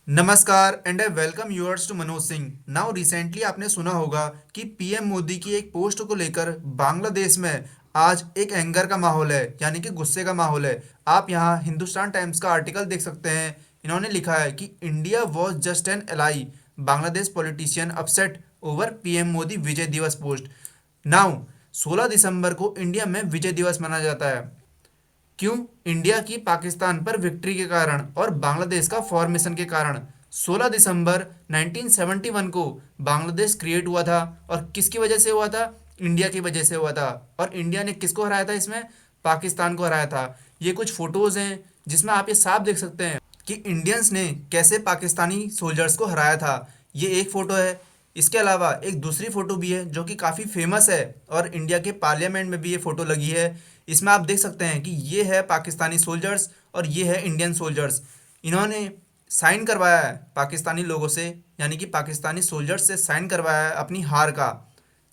नमस्कार and I welcome yours to Manoj Singh. Now recently आपने सुना होगा कि पीएम मोदी की एक पोस्ट को लेकर बांग्लादेश में आज एक एंगर का माहौल है, यानी कि गुस्से का माहौल है। आप यहाँ हिंदुस्तान टाइम्स का आर्टिकल देख सकते हैं। इन्होंने लिखा है कि India was just an ally, Bangladesh politician upset over PM Modi Vijay Diwas post. Now 16 दिसंबर को इंडिया में विजय दिवस मनाया जाता है। क्यों? इंडिया की पाकिस्तान पर विक्ट्री के कारण और बांग्लादेश का फॉर्मेशन के कारण। 16 दिसंबर 1971 को बांग्लादेश क्रिएट हुआ था और किसकी वजह से हुआ था? इंडिया की वजह से हुआ था। और इंडिया ने किसको हराया था इसमें? पाकिस्तान को हराया था। ये कुछ फोटोज हैं जिसमें आप ये साफ देख सकते हैं कि इंडियंस ने कैसे पाकिस्तानी सोल्जर्स को हराया था। ये एक फ़ोटो है। इसके अलावा एक दूसरी फ़ोटो भी है जो कि काफ़ी फेमस है और इंडिया के पार्लियामेंट में भी ये फ़ोटो लगी है। इसमें आप देख सकते हैं कि ये है पाकिस्तानी सोल्जर्स और ये है इंडियन सोल्जर्स। इन्होंने साइन करवाया है पाकिस्तानी लोगों से, यानी कि पाकिस्तानी सोल्जर्स से साइन करवाया है अपनी हार का,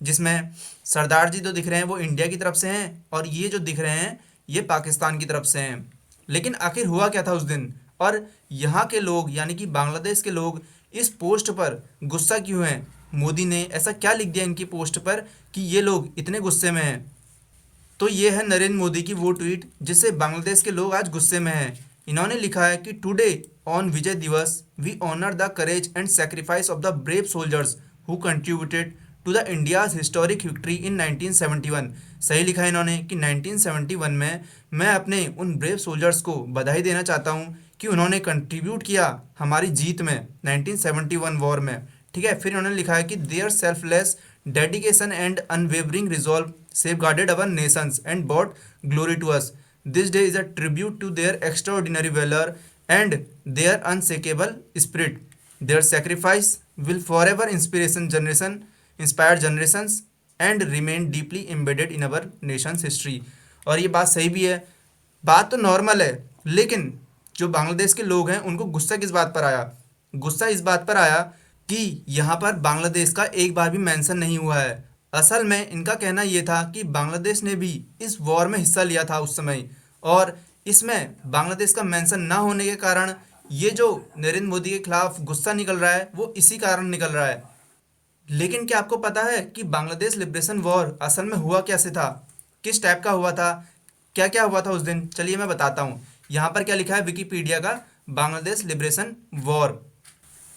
जिसमें सरदार जी जो दिख रहे हैं वो इंडिया की तरफ से हैं और ये जो दिख रहे हैं ये पाकिस्तान की तरफ से हैं। लेकिन आखिर हुआ क्या था उस दिन, और यहाँ के लोग यानी कि बांग्लादेश के लोग इस पोस्ट पर गुस्सा क्यों हैं? मोदी ने ऐसा क्या लिख दिया इनकी पोस्ट पर कि ये लोग इतने गुस्से में हैं? तो ये है नरेंद्र मोदी की वो ट्वीट जिससे बांग्लादेश के लोग आज गुस्से में हैं। इन्होंने लिखा है कि today on Vijay Diwas we honour the courage and sacrifice of the brave soldiers who contributed to the India's historic victory in 1971। सही लिखा है इन्होंने कि 1971 में मैं अपने उन ब्रेव सोल्जर्स को बधाई देना चाहता हूँ कि उन्होंने कंट्रीब्यूट किया हमारी जीत में 1971 वॉर में। ठीक है, फिर इन्होंने लिखा है कि their selfless dedication and unwavering resolve safeguarded our nations and brought glory to us. This day is a tribute to their extraordinary valor and their unshakable spirit. Their sacrifice will forever inspire generations and remain deeply embedded in our nation's history. और ये बात सही भी है। बात तो normal है, लेकिन जो बांग्लादेश के लोग हैं उनको गुस्सा किस बात पर आया? गुस्सा इस बात पर आया कि यहाँ पर बांग्लादेश का एक बार भी मेंशन नहीं हुआ है। असल में इनका कहना ये था कि बांग्लादेश ने भी इस वॉर में हिस्सा लिया था उस समय, और इसमें बांग्लादेश का मेंशन ना होने के कारण ये जो नरेंद्र मोदी के खिलाफ गुस्सा निकल रहा है वो इसी कारण निकल रहा है। लेकिन क्या आपको पता है कि बांग्लादेश लिबरेशन वॉर असल में हुआ कैसे था? किस टाइप का हुआ था? क्या क्या हुआ था उस दिन? चलिए मैं बताता हूँ। यहाँ पर क्या लिखा है विकिपीडिया का बांग्लादेश लिबरेशन वॉर।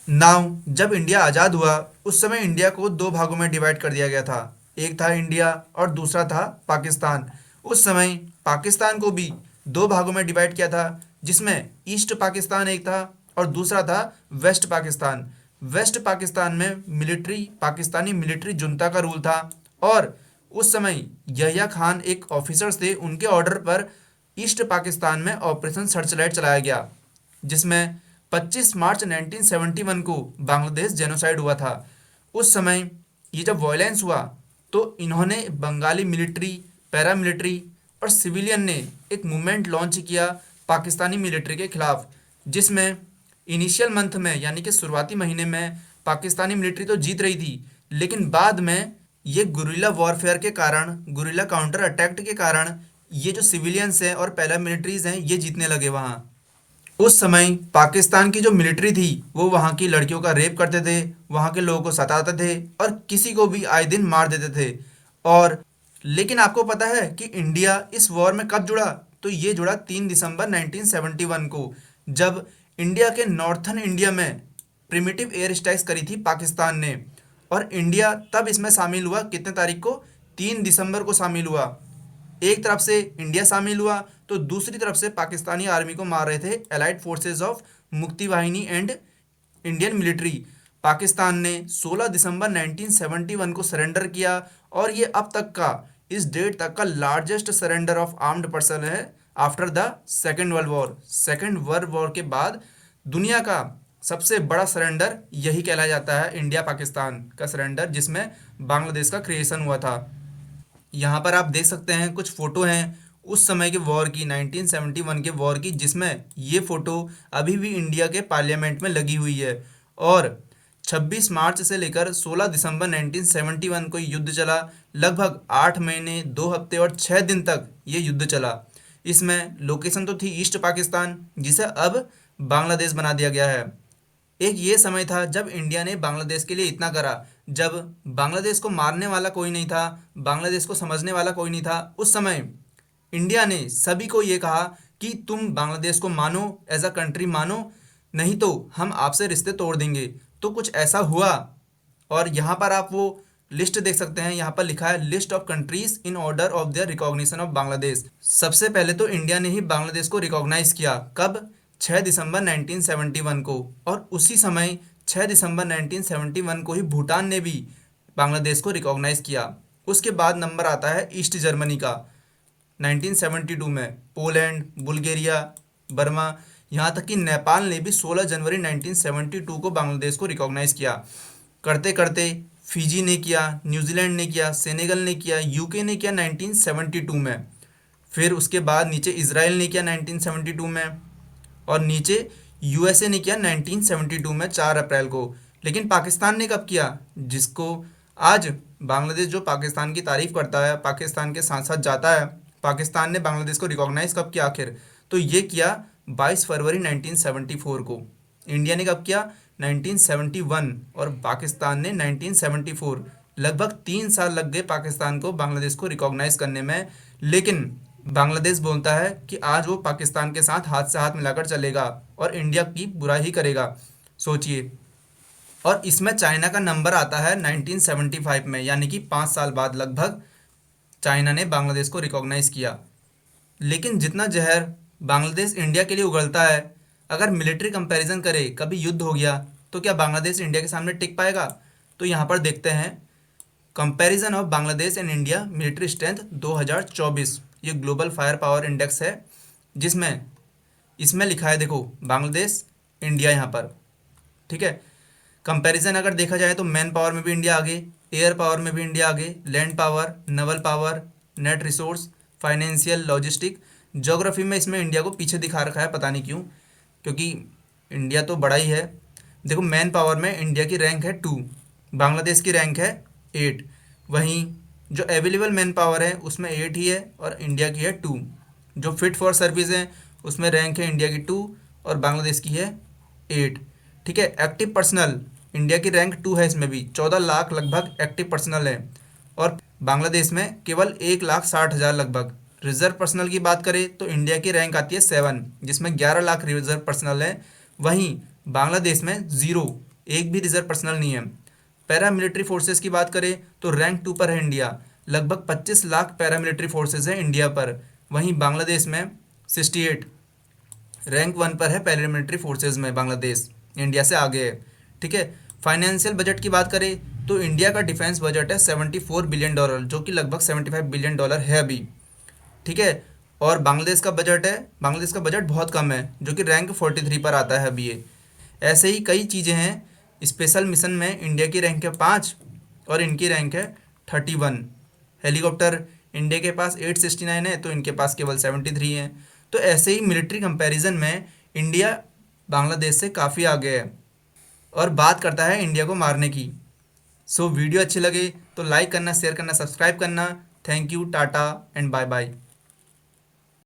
नाउ जब इंडिया आज़ाद हुआ उस समय इंडिया को दो भागों में डिवाइड कर दिया गया था। एक था इंडिया और दूसरा था पाकिस्तान। उस समय पाकिस्तान को भी दो भागों में डिवाइड किया था, जिसमें ईस्ट पाकिस्तान एक था और दूसरा था वेस्ट पाकिस्तान। वेस्ट पाकिस्तान में मिलिट्री पाकिस्तानी मिलिट्री जुंता का रूल था, और उस समय यहिया खान एक ऑफिसर्स थे, उनके ऑर्डर पर ईस्ट पाकिस्तान में ऑपरेशन सर्चलाइट चलाया गया, जिसमें 25 मार्च 1971 को बांग्लादेश जेनोसाइड हुआ था। उस समय ये जब वॉयलेंस हुआ तो इन्होंने बंगाली मिलिट्री, पैरामिलिट्री और सिविलियन ने एक मूवमेंट लॉन्च किया पाकिस्तानी मिलिट्री के खिलाफ, जिसमें इनिशियल मंथ में यानी कि शुरुआती महीने में पाकिस्तानी मिलिट्री तो जीत रही थी, लेकिन बाद में ये गुरिल्ला वॉरफेयर के कारण, गुरिल्ला काउंटर अटैक के कारण ये जो सिविलियंस हैं और पैरामिलिट्रीज हैं ये जीतने लगे वहाँ। उस समय पाकिस्तान की जो मिलिट्री थी वो वहाँ की लड़कियों का रेप करते थे, वहाँ के लोगों को सताते थे और किसी को भी आए दिन मार देते थे। और लेकिन आपको पता है कि इंडिया इस वॉर में कब जुड़ा? तो ये जुड़ा 3 दिसंबर 1971 को, जब इंडिया के नॉर्थन इंडिया में प्रिमिटिव एयर स्ट्राइक्स करी थी पाकिस्तान ने। और इंडिया तब इसमें शामिल हुआ कितने तारीख को? 3 दिसंबर को शामिल हुआ। एक तरफ से इंडिया शामिल हुआ तो दूसरी तरफ से पाकिस्तानी आर्मी को मार रहे थे एलाइड फोर्सेस ऑफ मुक्ति वाहिनी एंड इंडियन मिलिट्री। पाकिस्तान ने 16 दिसंबर 1971 को सरेंडर किया, और ये अब तक का, इस डेट तक का largest surrender of armed person है after the second world war. Second world war के बाद दुनिया का सबसे बड़ा सरेंडर यही कहलाया जाता है, इंडिया पाकिस्तान का सरेंडर, जिसमें बांग्लादेश का क्रिएशन हुआ था। यहाँ पर आप देख सकते हैं कुछ फ़ोटो हैं उस समय के वॉर की, 1971 के वॉर की, जिसमें ये फ़ोटो अभी भी इंडिया के पार्लियामेंट में लगी हुई है। और 26 मार्च से लेकर 16 दिसंबर 1971 को युद्ध चला। लगभग 8 महीने 2 हफ्ते और 6 दिन तक ये युद्ध चला। इसमें लोकेशन तो थी ईस्ट पाकिस्तान, जिसे अब बांग्लादेश बना दिया गया है। एक ये समय था जब इंडिया ने बांग्लादेश के लिए इतना करा, जब बांग्लादेश को मारने वाला कोई नहीं था, बांग्लादेश को समझने वाला कोई नहीं था। उस समय इंडिया ने सभी को ये कहा कि तुम बांग्लादेश को मानो, एज अ कंट्री मानो, नहीं तो हम आपसे रिश्ते तोड़ देंगे। तो कुछ ऐसा हुआ। और यहाँ पर आप वो लिस्ट देख सकते हैं, यहाँ पर लिखा है list of countries in order of their recognition of Bangladesh. सबसे पहले तो इंडिया ने ही बांग्लादेश को रिकॉग्नाइज किया। कब? 6 दिसंबर 1971 को। और उसी समय 6 दिसंबर 1971 को ही भूटान ने भी बांग्लादेश को रिकॉग्नाइज किया। उसके बाद नंबर आता है ईस्ट जर्मनी का 1972 में, पोलैंड, बुल्गारिया, बर्मा, यहाँ तक कि नेपाल ने भी 16 जनवरी 1972 को बांग्लादेश को रिकॉग्नाइज किया। करते करते फिजी ने किया, न्यूजीलैंड ने किया, सेनेगल ने किया, यूके ने किया 1972 में। फिर उसके बाद नीचे इजराइल ने किया 1972 में, और नीचे यूएसए ने किया 1972 में 4 अप्रैल को। लेकिन पाकिस्तान ने कब किया? जिसको आज बांग्लादेश जो पाकिस्तान की तारीफ करता है, पाकिस्तान के साथ साथ जाता है, पाकिस्तान ने बांग्लादेश को रिकॉग्नाइज कब किया आखिर? तो ये किया 22 फरवरी 1974 को। इंडिया ने कब किया? 1971, और पाकिस्तान ने 1974। लगभग 3 साल लग गए पाकिस्तान को बांग्लादेश को रिकॉग्नाइज करने में। लेकिन बांग्लादेश बोलता है कि आज वो पाकिस्तान के साथ हाथ से हाथ मिलाकर चलेगा और इंडिया की बुराई ही करेगा। सोचिए। और इसमें चाइना का नंबर आता है 1975 में, यानी कि 5 साल बाद लगभग चाइना ने बांग्लादेश को रिकॉग्नाइज किया। लेकिन जितना जहर बांग्लादेश इंडिया के लिए उगलता है, अगर मिलिट्री कंपैरिजन करे, कभी युद्ध हो गया, तो क्या बांग्लादेश इंडिया के सामने टिक पाएगा? तो यहाँ पर देखते हैं comparison of Bangladesh and India military strength 2024। ये ग्लोबल फायर पावर इंडेक्स है, जिसमें इसमें लिखा है, देखो, बांग्लादेश, इंडिया यहाँ पर। ठीक है। कंपैरिजन अगर देखा जाए तो मैन पावर में भी इंडिया आगे, एयर पावर में भी इंडिया आगे, land power, Naval power, net resource, financial, logistic, geography में इसमें इंडिया को पीछे दिखा रखा है, पता नहीं क्यों, क्योंकि इंडिया तो बड़ा ही है। देखो, मैन पावर में इंडिया की रैंक है 2, बांग्लादेश की रैंक है 8। वहीं जो अवेलेबल मैन पावर है उसमें 8 ही है और इंडिया की है 2। जो फिट फॉर सर्विस है उसमें रैंक है इंडिया की 2 और बांग्लादेश की है 8। ठीक है। एक्टिव पर्सनल, इंडिया की रैंक 2 है, इसमें भी 14 लाख लगभग एक्टिव पर्सनल है, और बांग्लादेश में केवल 1,60,000 लगभग। रिजर्व पर्सनल की बात करें तो इंडिया की रैंक आती है 7, जिसमें 11 लाख रिजर्व पर्सनल है। वहीं बांग्लादेश में ज़ीरो, एक भी रिजर्व पर्सनल नहीं है। पैरामिलिट्री फोर्सेस की बात करें तो रैंक 2 पर है इंडिया, लगभग 25 लाख पैरामिलिट्री फोर्सेस है इंडिया पर। वहीं बांग्लादेश में 68, रैंक 1 पर है पैरामिलिट्री फोर्सेस में बांग्लादेश, इंडिया से आगे है। ठीक है। फाइनेंशियल बजट की बात करें तो इंडिया का डिफेंस बजट है $74 बिलियन, जो कि लगभग $75 बिलियन है अभी। ठीक है। और बांग्लादेश का बजट है, बांग्लादेश का बजट बहुत कम है, जो कि रैंक 43 पर आता है अभी ये। ऐसे ही कई चीज़ें हैं। स्पेशल मिशन में इंडिया की रैंक है 5 और इनकी रैंक है 31। हेलीकॉप्टर इंडिया के पास 869 है तो इनके पास केवल 73 है। तो ऐसे ही मिलिट्री कंपैरिजन में इंडिया बांग्लादेश से काफ़ी आगे है और बात करता है इंडिया को मारने की। सो वीडियो अच्छी लगे तो लाइक करना, शेयर करना, सब्सक्राइब करना। Thank you, tata and bye bye.